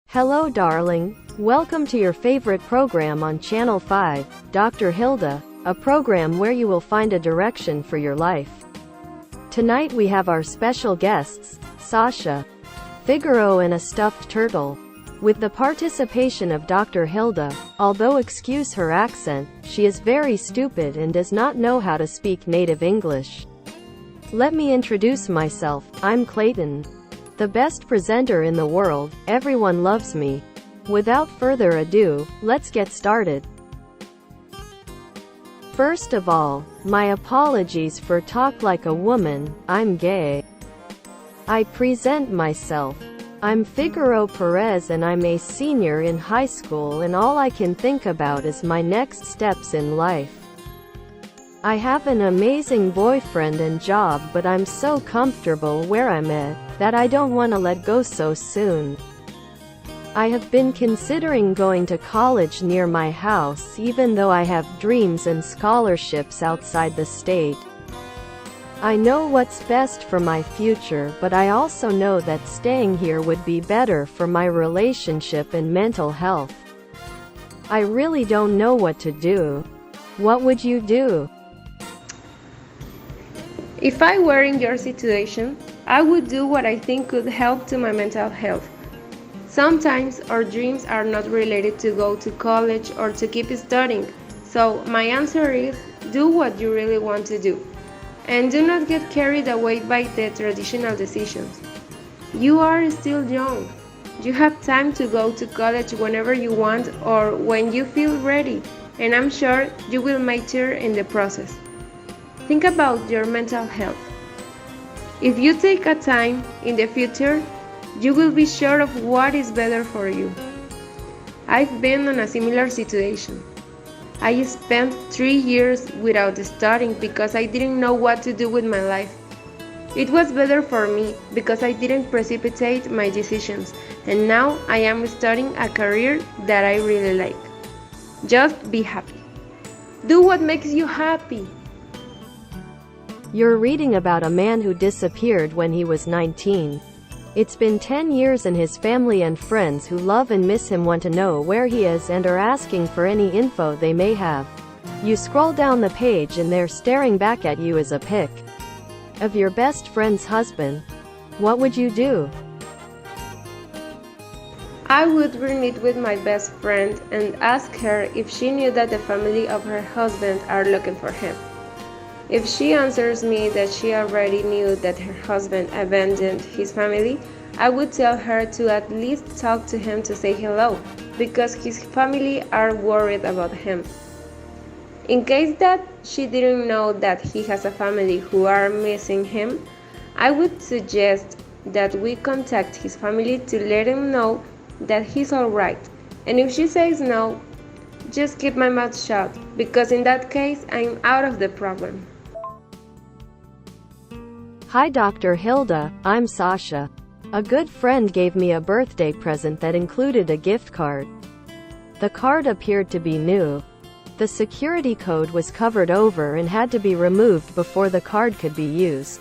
Hello darling, welcome to your favorite program on Channel 5, Dr. Hilda, a program where you will find a direction for your life. Tonight we have our special guests, Sasha, Figaro and a stuffed turtle. With the participation of Dr. Hilda, although excuse her accent, she is very stupid and does not know how to speak native English. Let me introduce myself, I'm Clayton. The best presenter in the world, everyone loves me. Without further ado, let's get started. First of all, my apologies for talk like a woman, I'm gay. I present myself. I'm Figaro Perez and I'm a senior in high school and all I can think about is my next steps in life. I have an amazing boyfriend and job but I'm so comfortable where I'm at, that I don't want to let go so soon. I have been considering going to college near my house even though I have dreams and scholarships outside the state. I know what's best for my future but I also know that staying here would be better for my relationship and mental health. I really don't know what to do. What would you do? If I were in your situation, I would do what I think could help to my mental health. Sometimes our dreams are not related to go to college or to keep studying, so my answer is do what you really want to do. And do not get carried away by the traditional decisions. You are still young. You have time to go to college whenever you want or when you feel ready, and I'm sure you will mature in the process. Think about your mental health. If you take a time in the future, you will be sure of what is better for you. I've been in a similar situation. I spent 3 years without studying because I didn't know what to do with my life. It was better for me because I didn't precipitate my decisions, and now I am studying a career that I really like. Just be happy. Do what makes you happy. You're reading about a man who disappeared when he was 19. It's been 10 years and his family and friends who love and miss him want to know where he is and are asking for any info they may have. You scroll down the page and there staring back at you is a pic of your best friend's husband. What would you do? I would meet with my best friend and ask her if she knew that the family of her husband are looking for him. If she answers me that she already knew that her husband abandoned his family, I would tell her to at least talk to him to say hello, because his family are worried about him. In case that she didn't know that he has a family who are missing him, I would suggest that we contact his family to let him know that he's alright. And if she says no, just keep my mouth shut, because in that case I'm out of the problem. Hi Dr. Hilda, I'm Sasha. A good friend gave me a birthday present that included a gift card. The card appeared to be new. The security code was covered over and had to be removed before the card could be used.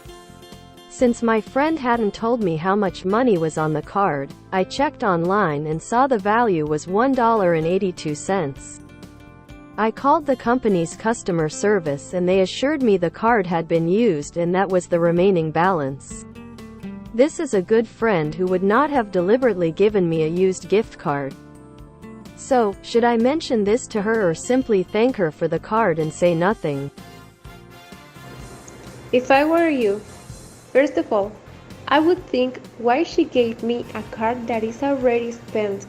Since my friend hadn't told me how much money was on the card, I checked online and saw the value was $1.82. I called the company's customer service and they assured me the card had been used and that was the remaining balance. This is a good friend who would not have deliberately given me a used gift card. So, should I mention this to her or simply thank her for the card and say nothing? If I were you, first of all, I would think why she gave me a card that is already spent.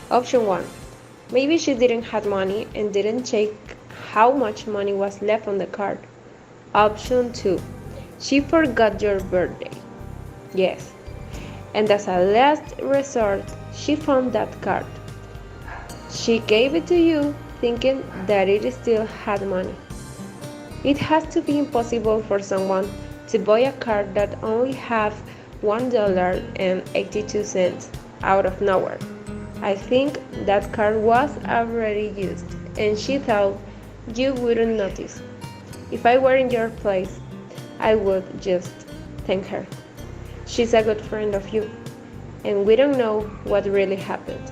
Option 1. Maybe she didn't have money and didn't check how much money was left on the card. Option 2. She forgot your birthday. Yes. And as a last resort, she found that card. She gave it to you thinking that it still had money. It has to be impossible for someone to buy a card that only have $1.82 out of nowhere. I think that card was already used, and she thought you wouldn't notice. If I were in your place, I would just thank her. She's a good friend of you. and we don't know what really happened.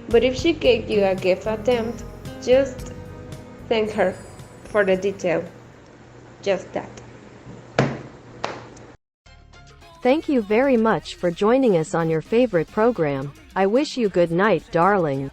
But if she gave you a gift attempt, just thank her for the detail. Just that. Thank you very much for joining us on your favorite program. I wish you good night, darling.